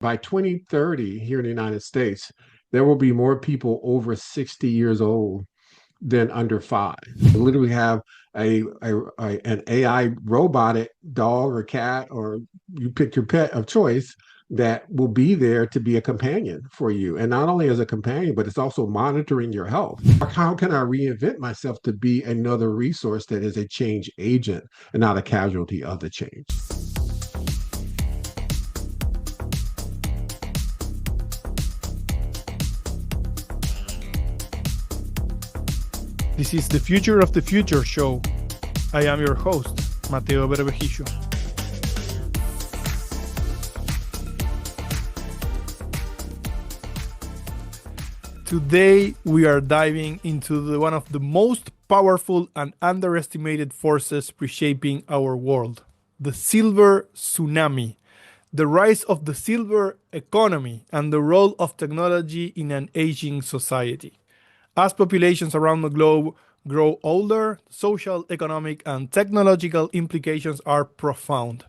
By 2030, here in the United States, there will be more people over 60 years old than under five. We literally have an AI robotic dog or cat, or you pick your pet of choice, that will be there to be a companion for you. And not only as a companion, but it's also monitoring your health. How can I reinvent myself to be another resource that is a change agent and not a casualty of the change? This is the Future of the Future show. I am your host, Mateo Berbejicio. Today, we are diving into one of the most powerful and underestimated forces reshaping our world, the Silver Tsunami, the rise of the silver economy, and the role of technology in an aging society. As populations around the globe grow older, social, economic, and technological implications are profound.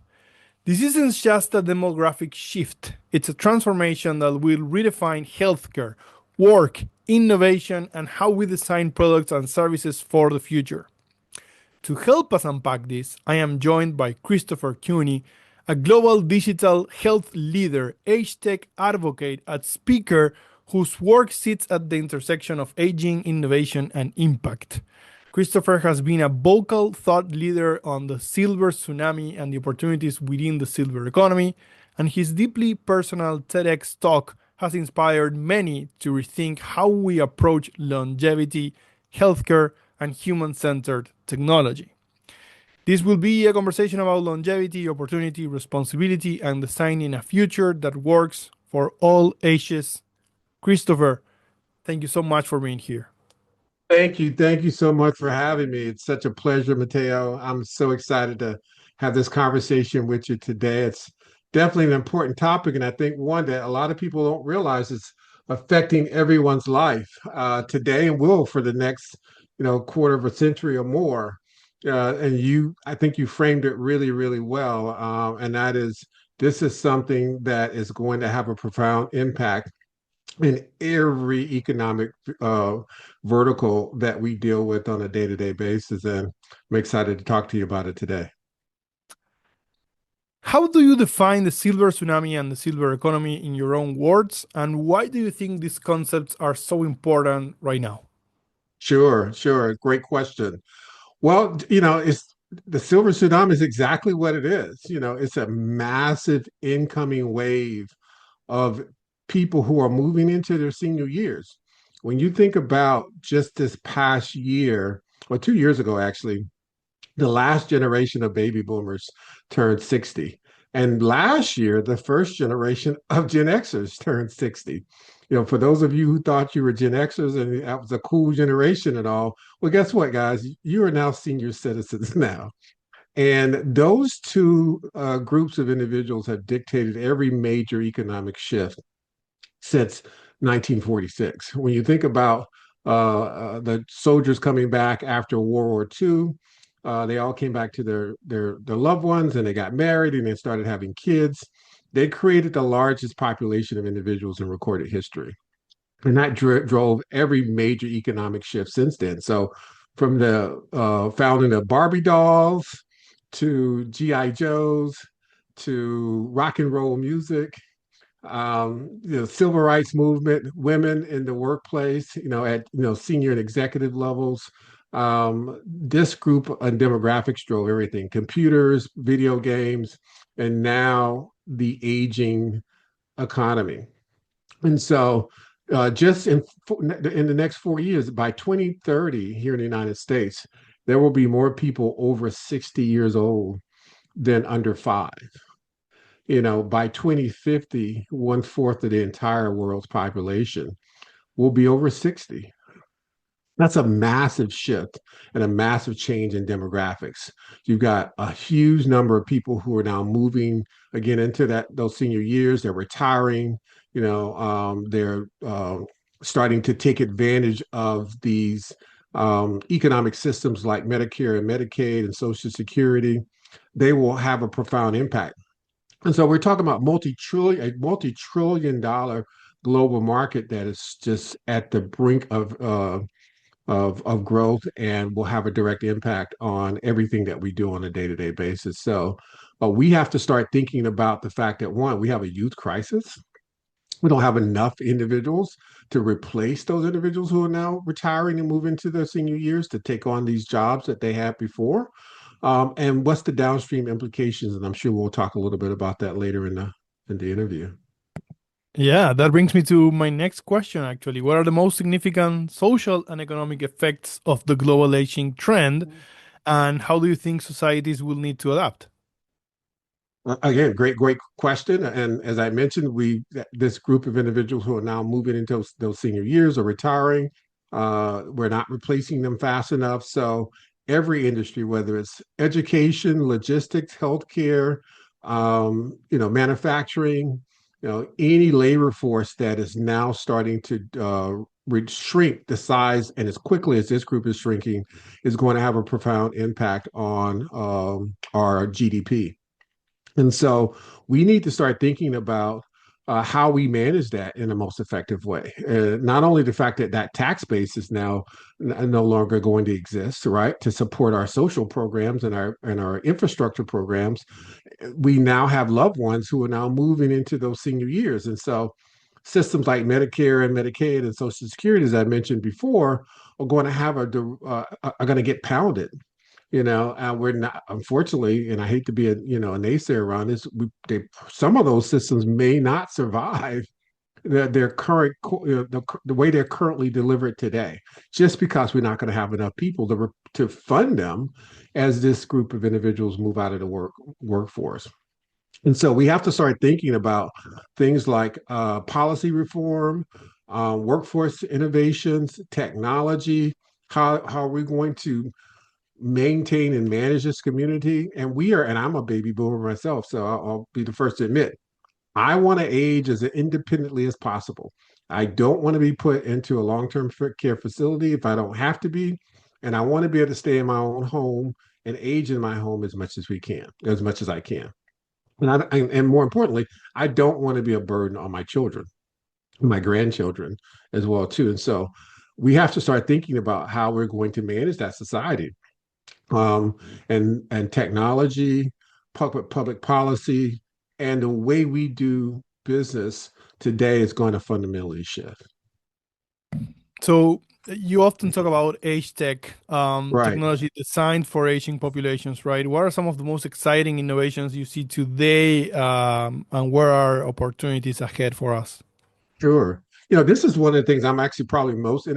This isn't just a demographic shift, it's a transformation that will redefine healthcare, work, innovation, and how we design products and services for the future. To help us unpack this, I am joined by Christopher Cuny, a global digital health leader, AgeTech advocate, and speaker whose work sits at the intersection of aging, innovation, and impact. Christopher has been a vocal thought leader on the silver tsunami and the opportunities within the silver economy, and his deeply personal TEDx Talk has inspired many to rethink how we approach longevity, healthcare, and human-centered technology. This will be a conversation about longevity, opportunity, responsibility, and designing a future that works for all ages. Christopher, thank you so much for being here. Thank you. Thank you so much for having me. It's such a pleasure, Mateo. I'm so excited to have this conversation with you today. It's definitely an important topic, and I think one that a lot of people don't realize is affecting everyone's life today and will for the next, quarter of a century or more. I think you framed it really, really well. And that is, this is something that is going to have a profound impact in every economic vertical that we deal with on a day-to-day basis. And I'm excited to talk to you about it today. How do you define the silver tsunami and the silver economy in your own words? And why do you think these concepts are so important right now? Sure. Great question. Well, it's the silver tsunami is exactly what it is. It's a massive incoming wave of people who are moving into their senior years. When you think about just this past year, or 2 years ago, actually, the last generation of baby boomers turned 60. And last year, the first generation of Gen Xers turned 60. For those of you who thought you were Gen Xers and that was a cool generation and all, well, guess what, guys? You are now senior citizens now. And those two groups of individuals have dictated every major economic shift since 1946. When you think about the soldiers coming back after World War II, they all came back to their loved ones, and they got married and they started having kids. They created the largest population of individuals in recorded history. And that drove every major economic shift since then. So from the founding of Barbie dolls to G.I. Joes to rock and roll music, civil rights movement, women in the workplace, at senior and executive levels. This group and demographics drove everything: computers, video games, and now the aging economy. And so, just in the next 4 years, by 2030, here in the United States, there will be more people over 60 years old than under five. By 2050, 1/4 of the entire world's population will be over 60. That's a massive shift and a massive change in demographics. You've got a huge number of people who are now moving again into those senior years. They're retiring. They're starting to take advantage of these economic systems like Medicare and Medicaid and Social Security. They will have a profound impact. And so we're talking about a multi-trillion dollar global market that is just at the brink of growth and will have a direct impact on everything that we do on a day-to-day basis. So we have to start thinking about the fact that one, we have a youth crisis. We don't have enough individuals to replace those individuals who are now retiring and move into their senior years to take on these jobs that they had before. And what's the downstream implications? And I'm sure we'll talk a little bit about that later in the interview. Yeah, that brings me to my next question, actually. What are the most significant social and economic effects of the global aging trend, and how do you think societies will need to adapt? Again, great question. And as I mentioned, this group of individuals who are now moving into those senior years or retiring, we're not replacing them fast enough. So every industry, whether it's education, logistics, healthcare, manufacturing, any labor force that is now starting to shrink the size and as quickly as this group is shrinking is going to have a profound impact on our GDP. And so we need to start thinking about how we manage that in the most effective way. Not only the fact that that tax base is now no longer going to exist, right, to support our social programs and our infrastructure programs, we now have loved ones who are now moving into those senior years, and so systems like Medicare and Medicaid and Social Security, as I mentioned before, are going to have are going to get pounded, and we're not, unfortunately, and I hate to be a naysayer around this, some of those systems may not survive their current, the way they're currently delivered today, just because we're not going to have enough people to fund them as this group of individuals move out of the workforce. And so we have to start thinking about things like policy reform, workforce innovations, technology. How are we going to maintain and manage this community? And I'm a baby boomer myself, so I'll be the first to admit, I want to age as independently as possible. I don't want to be put into a long-term care facility if I don't have to be, and I want to be able to stay in my own home and age in my home as much as I can. And more importantly, I don't want to be a burden on my children, my grandchildren as well too. And so we have to start thinking about how we're going to manage that society, um, and technology, public policy, and the way we do business today is going to fundamentally shift. So you often talk about age tech, Right. technology designed for aging populations, right? What are some of the most exciting innovations you see today, and where are opportunities ahead for us? Sure. This is one of the things I'm actually probably most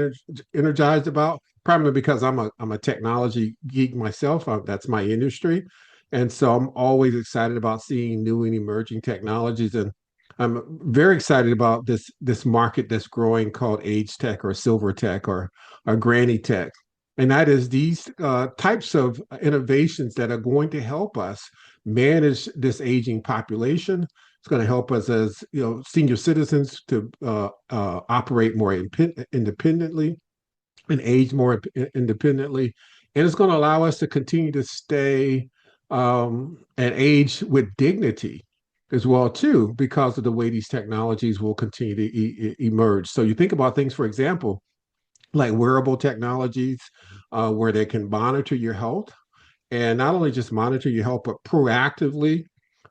energized about, primarily because I'm a technology geek myself. That's my industry, and so I'm always excited about seeing new and emerging technologies. And I'm very excited about this market that's growing called age tech or silver tech or granny tech, and that is these types of innovations that are going to help us manage this aging population. It's going to help us as senior citizens to operate more independently and age more independently, and it's going to allow us to continue to stay and age with dignity as well too, because of the way these technologies will continue to emerge. So you think about things, for example, like wearable technologies, where they can monitor your health, and not only just monitor your health, but proactively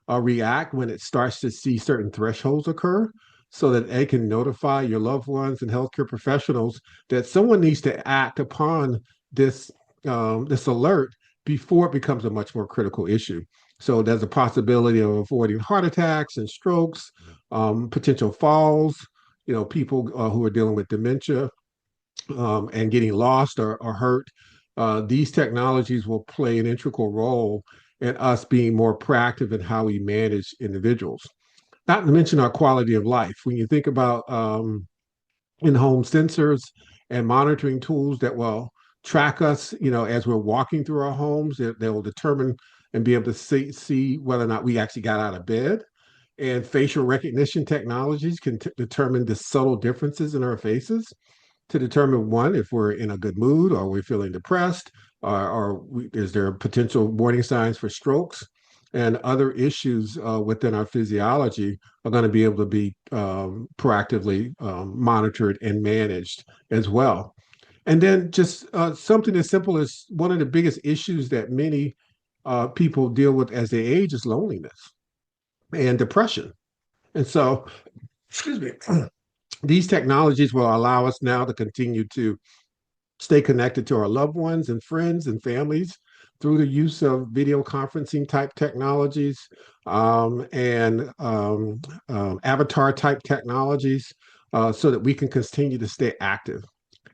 react when it starts to see certain thresholds occur, so that they can notify your loved ones and healthcare professionals that someone needs to act upon this this alert before it becomes a much more critical issue. So there's a possibility of avoiding heart attacks and strokes, potential falls, people who are dealing with dementia, and getting lost or hurt. These technologies will play an integral role in us being more proactive in how we manage individuals. Not to mention our quality of life. When you think about in-home sensors and monitoring tools that will track us, as we're walking through our homes, they will determine and be able to see whether or not we actually got out of bed. And facial recognition technologies can determine the subtle differences in our faces to determine, one, if we're in a good mood or we're feeling depressed, or is there potential warning signs for strokes. and other issues within our physiology are going to be able to be proactively monitored and managed as well. And then just something as simple as one of the biggest issues that many people deal with as they age is loneliness and depression. And so, excuse me, these technologies will allow us now to continue to stay connected to our loved ones and friends and families through the use of video conferencing type technologies and avatar type technologies so that we can continue to stay active.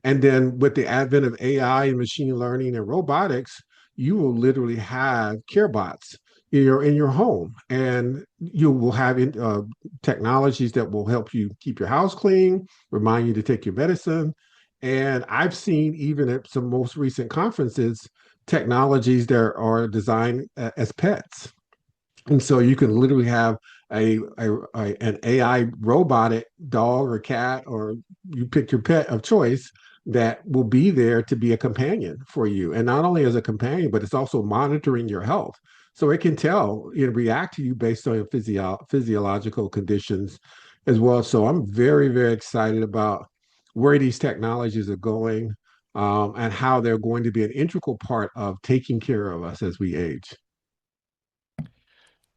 And then with the advent of AI and machine learning and robotics, you will literally have care bots in your home, and you will have technologies that will help you keep your house clean, remind you to take your medicine. And I've seen even at some most recent conferences, technologies that are designed as pets. And so you can literally have an AI robotic dog or cat, or you pick your pet of choice that will be there to be a companion for you. And not only as a companion, but it's also monitoring your health. So it can tell and react to you based on your physiological conditions as well. So I'm very, very excited about where these technologies are going and how they're going to be an integral part of taking care of us as we age.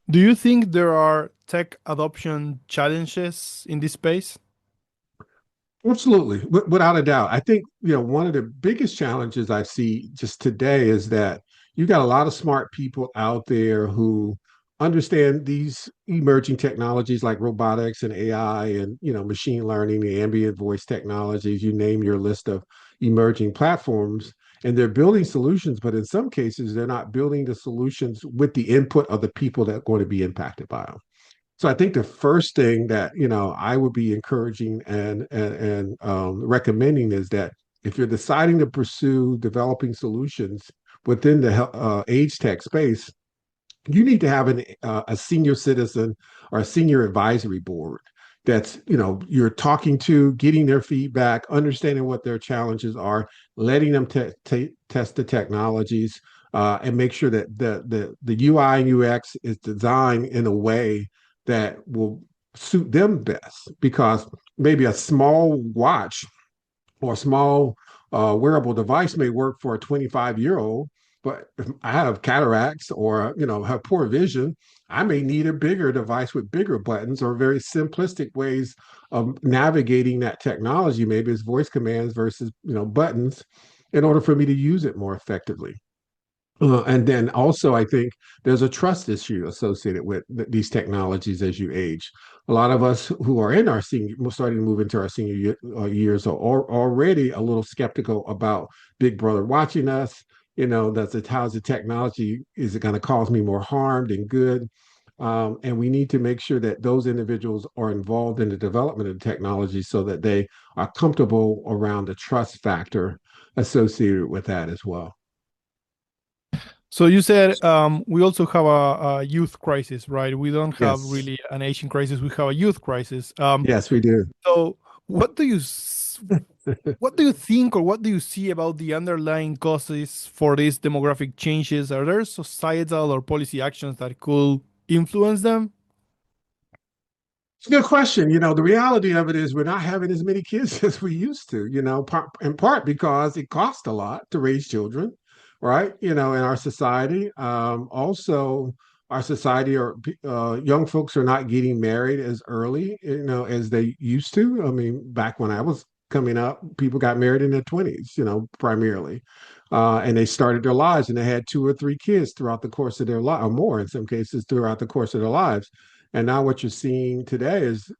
Do you think there are tech adoption challenges in this space? Absolutely, without a doubt. I think, one of the biggest challenges I see just today is that you got a lot of smart people out there who understand these emerging technologies like robotics and AI and, machine learning, the ambient voice technologies, you name your list of emerging platforms, and they're building solutions, but in some cases, they're not building the solutions with the input of the people that are going to be impacted by them. So I think the first thing that I would be encouraging and recommending is that if you're deciding to pursue developing solutions within the age tech space, you need to have a senior citizen or a senior advisory board that's you're talking to, getting their feedback, understanding what their challenges are, letting them test the technologies, and make sure that the UI and UX is designed in a way that will suit them best. Because maybe a small watch or a small wearable device may work for a 25-year-old, but if I have cataracts or have poor vision, I may need a bigger device with bigger buttons or very simplistic ways of navigating that technology. Maybe it's voice commands versus buttons in order for me to use it more effectively. And then also, I think there's a trust issue associated with these technologies as you age. A lot of us who are in our senior, starting to move into our senior years, are already a little skeptical about Big Brother watching us. How's the technology? Is it going to cause me more harm than good? And we need to make sure that those individuals are involved in the development of technology so that they are comfortable around the trust factor associated with that as well. So you said we also have a youth crisis, right? We don't have Yes. really an Asian crisis. We have a youth crisis. Yes, we do. So what do you think, or what do you see about the underlying causes for these demographic changes? Are there societal or policy actions that could influence them? It's a good question. The reality of it is we're not having as many kids as we used to, in part because it costs a lot to raise children, right? In our society. Also, our society or young folks are not getting married as early, as they used to. I mean, back when I was coming up, people got married in their 20s, primarily. And they started their lives and they had two or three kids throughout the course of their life, or more in some cases throughout the course of their lives. And now what you're seeing today is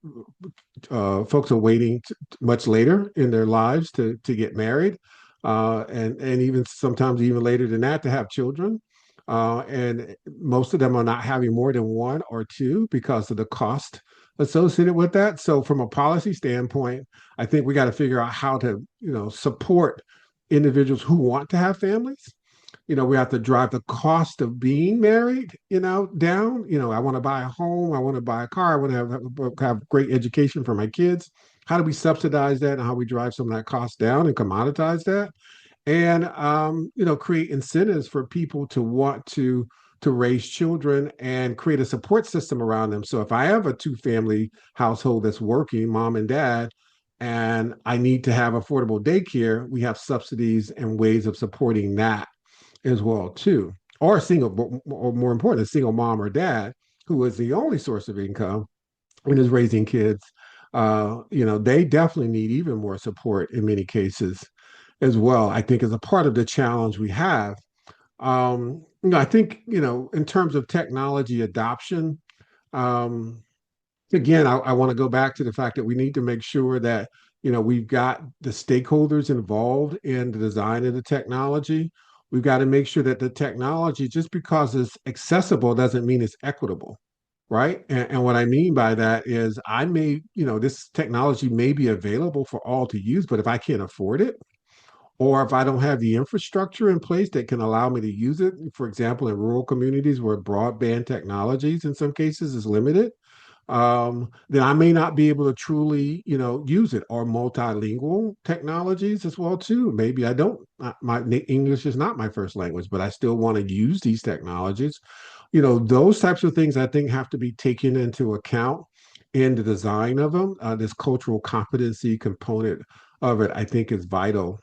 folks are waiting much later in their lives to get married, and even sometimes even later than that to have children. And most of them are not having more than one or two because of the cost associated with that. So from a policy standpoint, I think we got to figure out how to support individuals who want to have families. We have to drive the cost of being married, down. I want to buy a home, I want to buy a car, I want to have great education for my kids. How do we subsidize that, and how we drive some of that cost down and commoditize that? And create incentives for people to want to to raise children and create a support system around them. So if I have a two-family household that's working, mom and dad, and I need to have affordable daycare, we have subsidies and ways of supporting that as well too. Or a single, or more important, a single mom or dad who is the only source of income and is raising kids. They definitely need even more support in many cases as well. I think as a part of the challenge we have. I think in terms of technology adoption, um, again, I want to go back to the fact that we need to make sure that we've got the stakeholders involved in the design of the technology. We've got to make sure that the technology, just because it's accessible, doesn't mean it's equitable, right? And what I mean by that is, this technology may be available for all to use, but if I can't afford it, or if I don't have the infrastructure in place that can allow me to use it, for example, in rural communities where broadband technologies in some cases is limited, then I may not be able to truly, use it. Or multilingual technologies as well too. Maybe I don't. My English is not my first language, but I still want to use these technologies. Those types of things I think have to be taken into account in the design of them. This cultural competency component of it, I think, is vital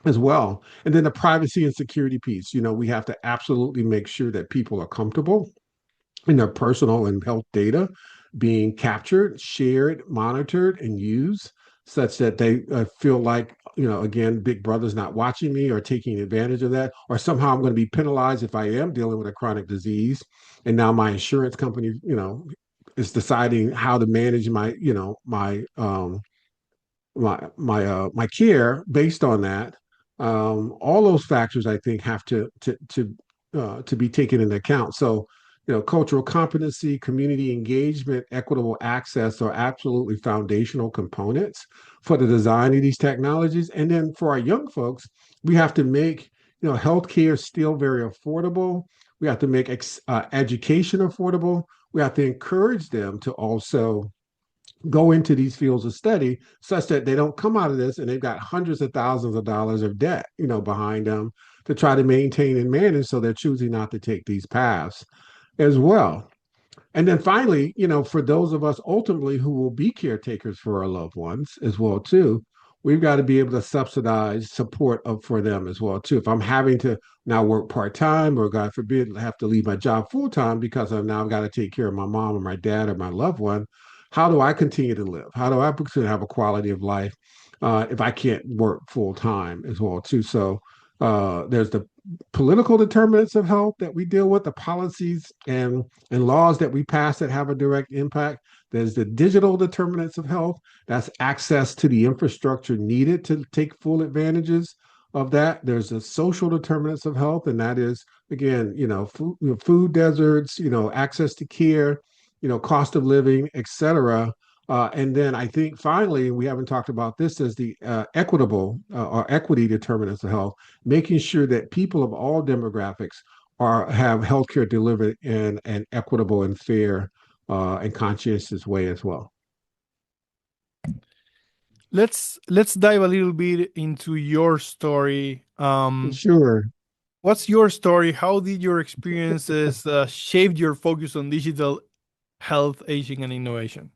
as well. And then the privacy and security piece. We have to absolutely make sure that people are comfortable in their personal and health data being captured, shared, monitored, and used such that they feel like, again, Big Brother's not watching me or taking advantage of that, or somehow I'm going to be penalized if I am dealing with a chronic disease. And now my insurance company, is deciding how to manage my care based on that. All those factors I think have to be taken into account. So, cultural competency, community engagement, equitable access are absolutely foundational components for the design of these technologies. And then for our young folks, we have to make healthcare still very affordable. We have to make education affordable. We have to encourage them to also go into these fields of study such that they don't come out of this and they've got hundreds of thousands of dollars of debt, behind them to try to maintain and manage. So they're choosing not to take these paths as well. And then finally, for those of us ultimately who will be caretakers for our loved ones as well too, we've got to be able to subsidize support up for them as well too. If I'm having to now work part-time, or God forbid have to leave my job full-time because I've now got to take care of my mom or my dad or my loved one, how do I continue to live? How do I continue to have a quality of life if I can't work full-time as well too? So there's the political determinants of health that we deal with, the policies and laws that we pass that have a direct impact. There's the digital determinants of health. That's access to the infrastructure needed to take full advantages of that. There's the social determinants of health, and that is, again, food deserts, access to care, cost of living, et cetera. And then I think finally, we haven't talked about this, as the equitable or equity determinants of health, making sure that people of all demographics have healthcare delivered in an equitable and fair and conscientious way as well. Let's dive a little bit into your story. Sure. What's your story? How did your experiences shape your focus on digital health, aging, and innovation?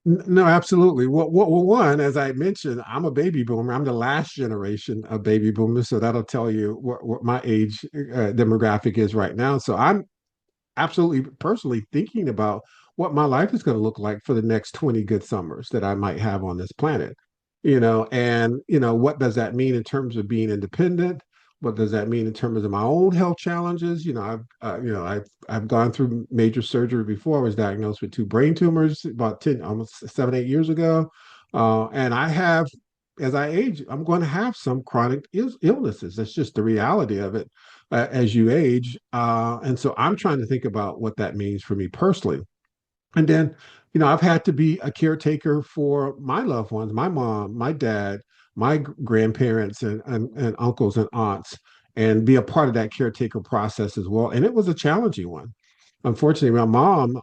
No, absolutely. Well, one, as I mentioned, I'm a baby boomer. I'm the last generation of baby boomers, so that'll tell you what my age demographic is right now. So I'm absolutely personally thinking about what my life is going to look like for the next 20 good summers that I might have on this planet. And what does that mean in terms of being independent? What does that mean in terms of my own health challenges? I've gone through major surgery before. I was diagnosed with two brain tumors about 10, almost 7, 8 years ago. And I have, as I age, I'm going to have some chronic illnesses. That's just the reality of it as you age. And so I'm trying to think about what that means for me personally. And then, I've had to be a caretaker for my loved ones, my mom, my dad, my grandparents, and uncles and aunts, and be a part of that caretaker process as well. And it was a challenging one. Unfortunately, my mom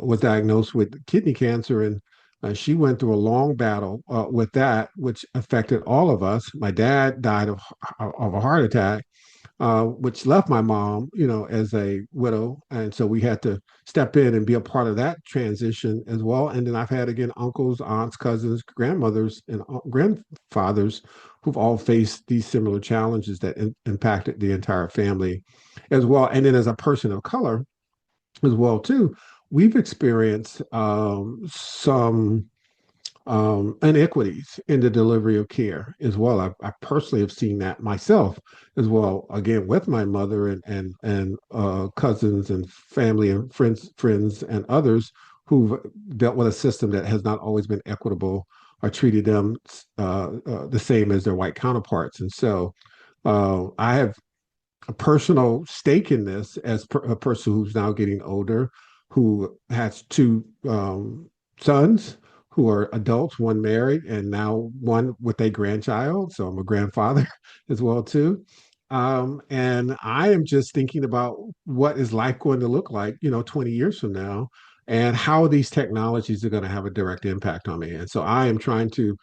was diagnosed with kidney cancer, and she went through a long battle with that, which affected all of us. My dad died of a heart attack. which left my mom, as a widow. And so we had to step in and be a part of that transition as well. And then I've had, again, uncles, aunts, cousins, grandmothers, and grandfathers who've all faced these similar challenges that impacted the entire family as well. And then as a person of color as well, too, we've experienced some inequities in the delivery of care as well. I personally have seen that myself as well. Again, with my mother and cousins and family and friends and others who've dealt with a system that has not always been equitable or treated them the same as their white counterparts. And so I have a personal stake in this as a person who's now getting older, who has two sons who are adults, one married and now one with a grandchild. So I'm a grandfather as well too. And I am just thinking about what is life going to look like, 20 years from now, and how these technologies are going to have a direct impact on me. And so I am trying to,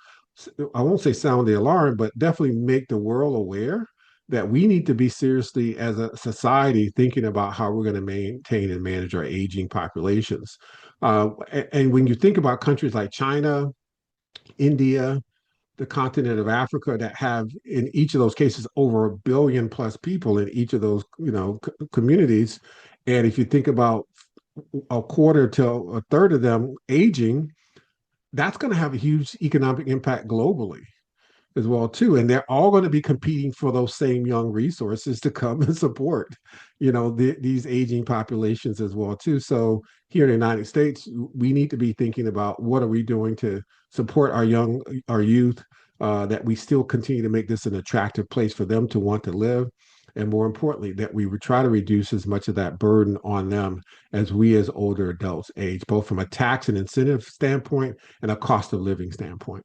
I won't say sound the alarm, but definitely make the world aware that we need to be seriously as a society thinking about how we're going to maintain and manage our aging populations. And when you think about countries like China, India, the continent of Africa that have in each of those cases over 1 billion plus people in each of those communities, and if you think about a quarter to a third of them aging, that's going to have a huge economic impact globally as well too, and they're all going to be competing for those same young resources to come and support these aging populations as well too. So here in the United States, we need to be thinking about what are we doing to support our youth, that we still continue to make this an attractive place for them to want to live, and more importantly that we try to reduce as much of that burden on them as we as older adults age, both from a tax and incentive standpoint and a cost of living standpoint.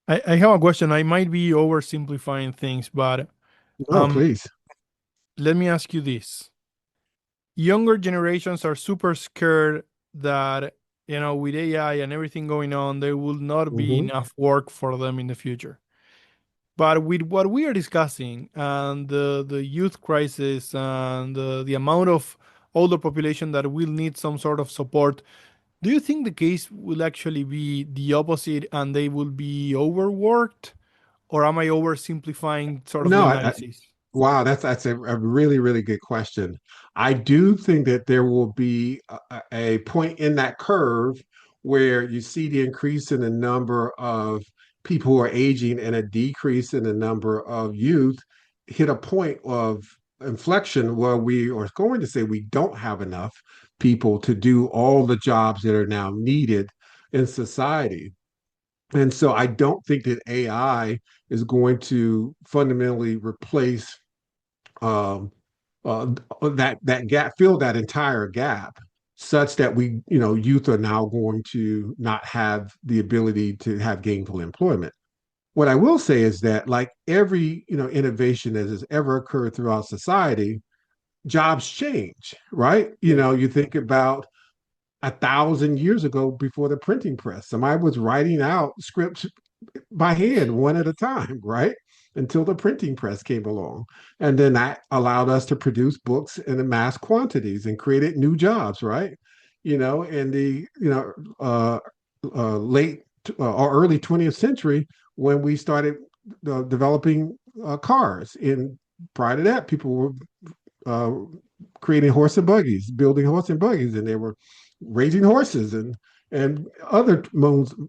I have a question. I might be oversimplifying things, but Oh, um, please. let me ask you this. Younger generations are super scared that, with AI and everything going on, there will not be Hmm. enough work for them in the future. But with what we are discussing and the youth crisis and the amount of older population that will need some sort of support, do you think the case will actually be the opposite and they will be overworked? Or am I oversimplifying sort of the No, analysis? wow, that's a really, really good question. I do think that there will be a point in that curve where you see the increase in the number of people who are aging and a decrease in the number of youth hit a point of inflection where we are going to say we don't have enough people to do all the jobs that are now needed in society. And so I don't think that AI is going to fundamentally replace um, that gap, fill that entire gap, such that youth are now going to not have the ability to have gainful employment. What I will say is that, like every innovation that has ever occurred throughout society, jobs change, right? Yes. You think about 1,000 years ago before the printing press. Somebody was writing out scripts by hand, one at a time, right? Until the printing press came along. And then that allowed us to produce books in mass quantities and created new jobs, right? In the late or early 20th century, when we started developing cars. In prior to that, people were uh, creating horse and buggies, building horse and buggies, and they were raising horses and other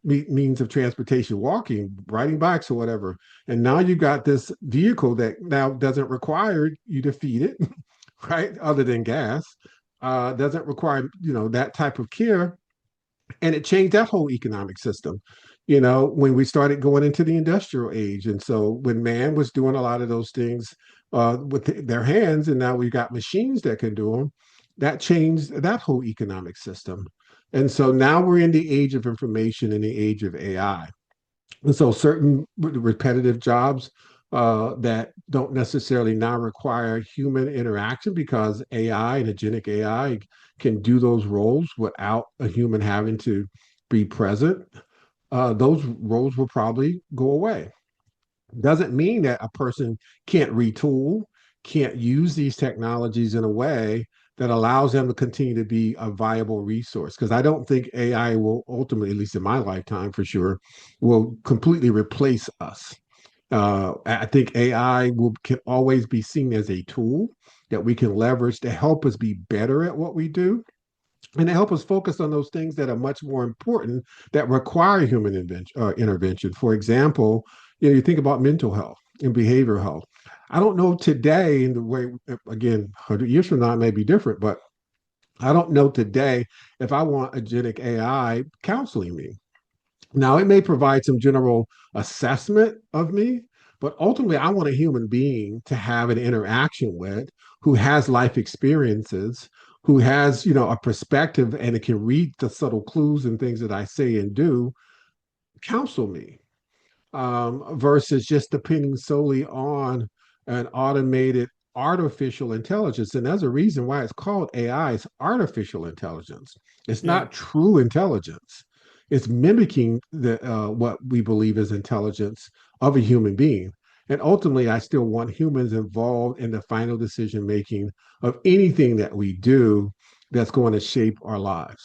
means of transportation, walking, riding bikes, or whatever. And now you got this vehicle that now doesn't require you to feed it, right? Other than gas, doesn't require that type of care, and it changed that whole economic system. When we started going into the industrial age, and so when man was doing a lot of those things with their hands, and now we've got machines that can do them, that changed that whole economic system. And so now we're in the age of information and the age of AI. And so certain repetitive jobs that don't necessarily now require human interaction, because AI and agentic AI can do those roles without a human having to be present, those roles will probably go away. Doesn't mean that a person can't retool, can't use these technologies in a way that allows them to continue to be a viable resource. Because I don't think AI will ultimately, at least in my lifetime for sure, will completely replace us. I think AI can always be seen as a tool that we can leverage to help us be better at what we do and to help us focus on those things that are much more important that require human intervention. For example, you think about mental health and behavioral health. I don't know today in the way, again, 100 years from now, it may be different, but I don't know today if I want agentic AI counseling me. Now, it may provide some general assessment of me, but ultimately, I want a human being to have an interaction with who has life experiences, who has, a perspective and it can read the subtle clues and things that I say and do, counsel me versus just depending solely on an automated artificial intelligence. And there's a reason why it's called AI. It's artificial intelligence. It's Yeah. not true intelligence. It's mimicking the what we believe is intelligence of a human being. And ultimately, I still want humans involved in the final decision making of anything that we do that's going to shape our lives.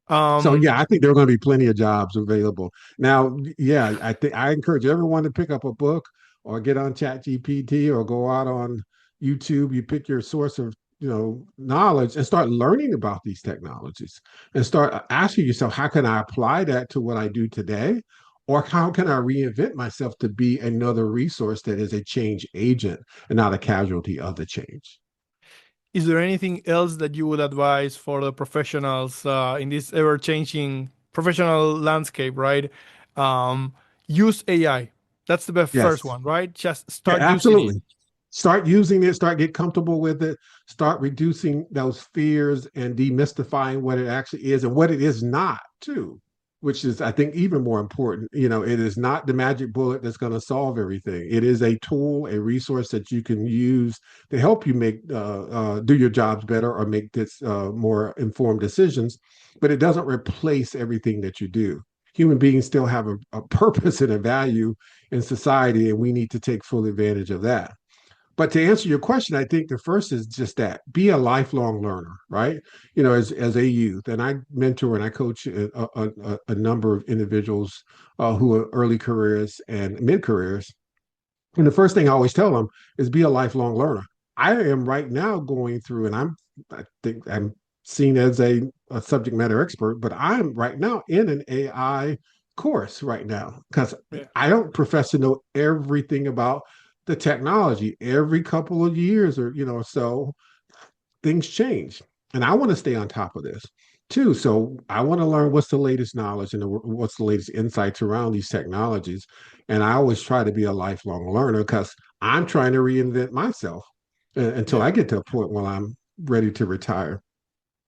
So Um, yeah, I think there are going to be plenty of jobs available. Now, yeah, I think I encourage everyone to pick up a book or get on Chat GPT or go out on YouTube. You pick your source of knowledge and start learning about these technologies and start asking yourself, how can I apply that to what I do today? Or how can I reinvent myself to be another resource that is a change agent and not a casualty of the change? is there anything else that you would advise for the professionals in this ever-changing professional landscape, right? Um, Use AI. That's the best first Yes. one, right? Just Yeah, start using it. absolutely. Start using it, start get comfortable with it, start reducing those fears and demystifying what it actually is and what it is not too, which is I think even more important. It is not the magic bullet that's going to solve everything. It is a tool, a resource that you can use to help you make do your jobs better or make this more informed decisions, but it doesn't replace everything that you do. Human beings still have a purpose and a value in society, and we need to take full advantage of that. But to answer your question, I think the first is just that be a lifelong learner, right? As a youth, and I mentor and I coach a number of individuals who are early careers and mid careers. And the first thing I always tell them is be a lifelong learner. I am right now going through, and I think I'm seen as a subject matter expert, but I'm right now in an AI course right now because Yeah. I don't profess to know everything about the technology. Every couple of years or so, things change. And I want to stay on top of this too. So I want to learn what's the latest knowledge and what's the latest insights around these technologies. And I always try to be a lifelong learner because I'm trying to reinvent myself until Yeah. I get to a point where I'm ready to retire.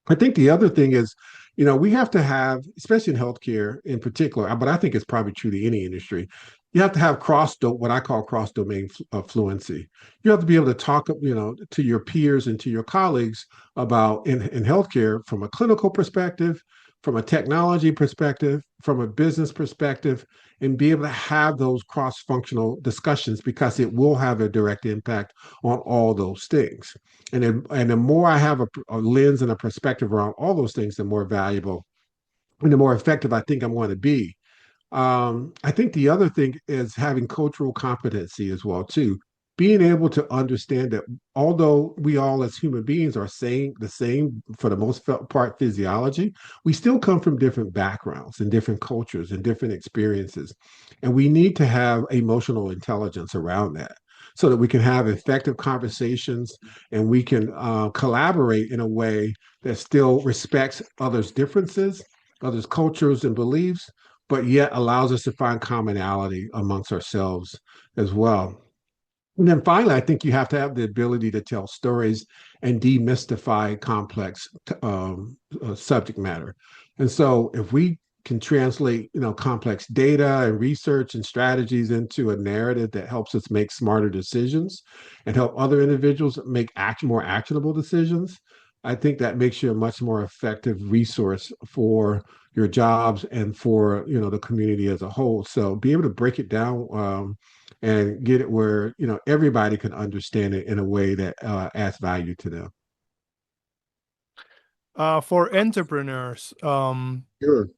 I think the other thing is, we have to have, especially in healthcare in particular, but I think it's probably true to any industry. You have to have what I call cross domain fluency. You have to be able to talk, to your peers and to your colleagues about in healthcare from a clinical perspective, from a technology perspective, from a business perspective, and be able to have those cross functional discussions because it will have a direct impact on all those things. And the more I have a lens and a perspective around all those things, the more valuable and the more effective I think I'm going to be. I think the other thing is having cultural competency as well too. Being able to understand that although we all as human beings are saying the same for the most part physiology, we still come from different backgrounds and different cultures and different experiences. And we need to have emotional intelligence around that so that we can have effective conversations and we can collaborate in a way that still respects others' differences, others' cultures and beliefs, but yet allows us to find commonality amongst ourselves as well. And then finally, I think you have to have the ability to tell stories and demystify complex subject matter. And so if we can translate, complex data and research and strategies into a narrative that helps us make smarter decisions and help other individuals make more actionable decisions, I think that makes you a much more effective resource for your jobs and for the community as a whole. So be able to break it down and get it where everybody can understand it in a way that adds value to them. For entrepreneurs, Sure.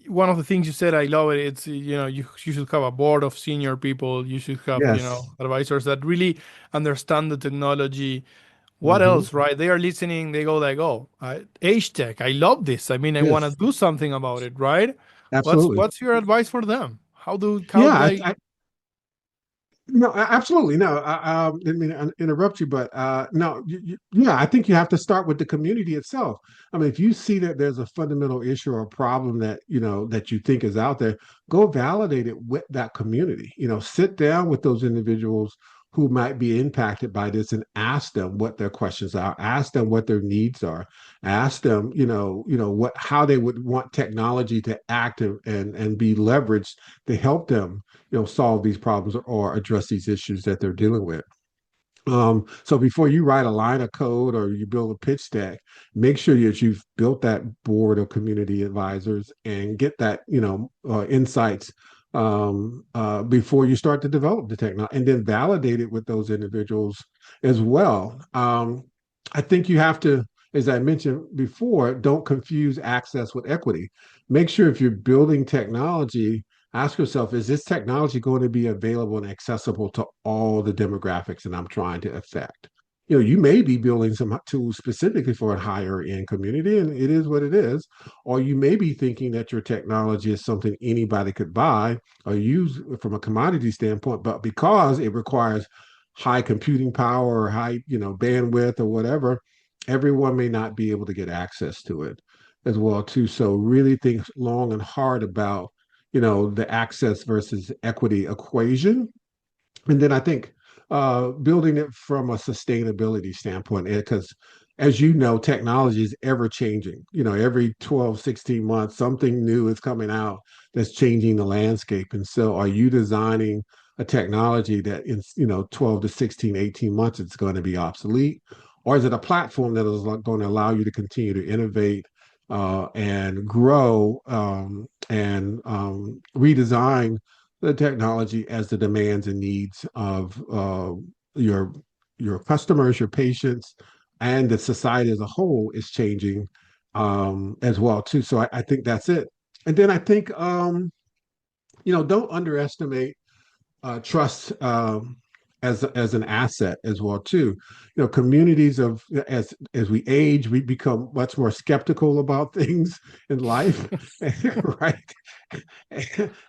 one of the things you said, I love it. It's, you should have a board of senior people. You should have, Yes. advisors that really understand the technology. What Hmm. else, right? They are listening. They go like, "Oh, AgeTech, I love this. I mean, I want to Yes. do something about it, right?" What's Absolutely. what's your advice for them? How Yeah. they? No, absolutely. No, I didn't mean to interrupt you, but no, yeah, I think you have to start with the community itself. I mean, if you see that there's a fundamental issue or a problem that that you think is out there, go validate it with that community. Sit down with those individuals who might be impacted by this and ask them what their questions are, ask them what their needs are, ask them, what how they would want technology to act and be leveraged to help them solve these problems or address these issues that they're dealing with. So before you write a line of code or you build a pitch deck, make sure that you've built that board of community advisors and get that insights before you start to develop the technology, and then validate it with those individuals as well. I think you have to, as I mentioned before, don't confuse access with equity. Make sure if you're building technology, ask yourself, is this technology going to be available and accessible to all the demographics that I'm trying to affect? You may be building some tools specifically for a higher end community, and it is what it is. Or you may be thinking that your technology is something anybody could buy or use from a commodity standpoint, but because it requires high computing power or high, bandwidth or whatever, everyone may not be able to get access to it as well too. So really think long and hard about the access versus equity equation. And then I think building it from a sustainability standpoint, because as you know, technology is ever changing. Every 12, 16 months, something new is coming out that's changing the landscape. And so are you designing a technology that in 12 to 16, 18 months, it's going to be obsolete? Or is it a platform that is going to allow you to continue to innovate and grow and redesign the technology as the demands and needs of your your customers, your patients, and the society as a whole is changing as well too. So I think that's it. And then I think don't underestimate trust as an asset as well too. Communities of as we age, we become much more skeptical about things in life, right?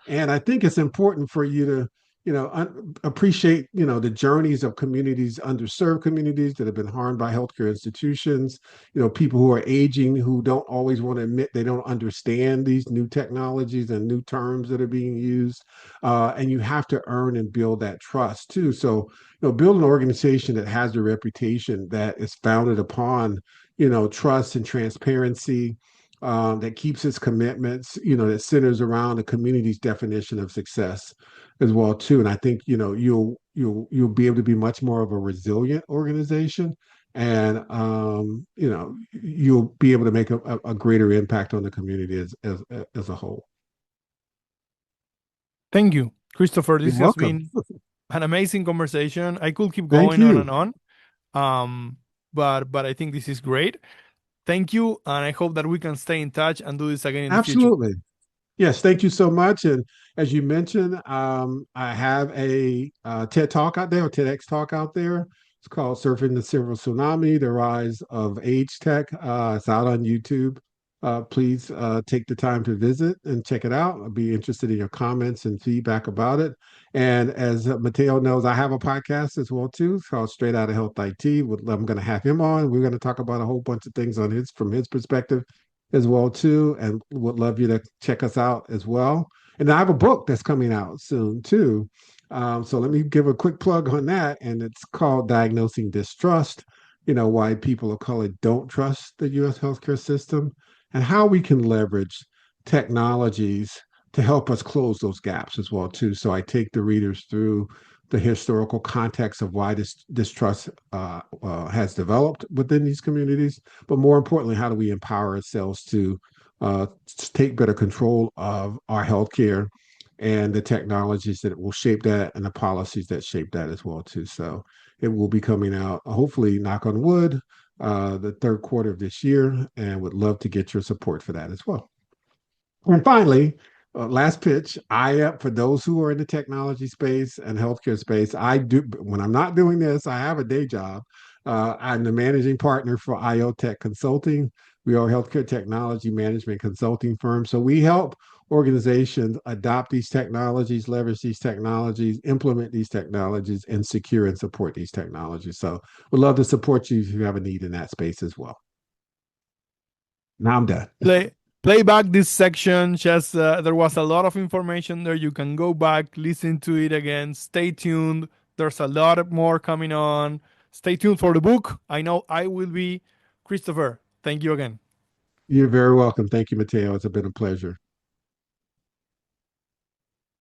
And I think it's important for you to, appreciate, the journeys of communities, underserved communities that have been harmed by healthcare institutions, people who are aging who don't always want to admit they don't understand these new technologies and new terms that are being used. And you have to earn and build that trust too. So, build an organization that has a reputation that is founded upon, trust and transparency, that keeps its commitments, that centers around the community's definition of success as well too. And I think you'll be able to be much more of a resilient organization, and you'll be able to make a greater impact on the community as a whole. Thank you, Christopher. You're This has welcome. been an amazing conversation. I could keep Thank going on and you. on, um, but I think this is great. Thank you, and I hope that we can stay in touch and do this again in the future. Absolutely. Yes, thank you so much. And as you mentioned, I have a TED Talk out there, or TEDx Talk out there. It's called Surfing the Silver Tsunami, The Rise of Age Tech. It's out on YouTube. Please take the time to visit and check it out. I'll be interested in your comments and feedback about it. And as Mateo knows, I have a podcast as well too. It's called Straight Out of Health IT. I'm going to have him on. We're going to talk about a whole bunch of things on his from his perspective as well too, and would love you to check us out as well. And I have a book that's coming out soon too. So let me give a quick plug on that, and it's called Diagnosing Distrust. Why people of color don't trust the U.S. healthcare system, and how we can leverage technologies to help us close those gaps as well too. So I take the readers through the historical context of why this trust has developed within these communities, but more importantly, how do we empower ourselves to take better control of our healthcare and the technologies that will shape that and the policies that shape that as well too. So it will be coming out, hopefully, knock on wood, the third quarter of this year, and would love to get your support for that as well. And finally, last pitch. For those who are in the technology space and healthcare space, I do, when I'm not doing this, I have a day job. I'm the managing partner for IoTech Consulting. We are a healthcare technology management consulting firm. So we help organizations adopt these technologies, leverage these technologies, implement these technologies, and secure and support these technologies. So we'd love to support you if you have a need in that space as well. Now I'm done. Play back this section. Just there was a lot of information there. You can go back, listen to it again. Stay tuned. There's a lot more coming on. Stay tuned for the book. I know I will be. Christopher, thank you again. You're very welcome. Thank you, Mateo. It's been a pleasure.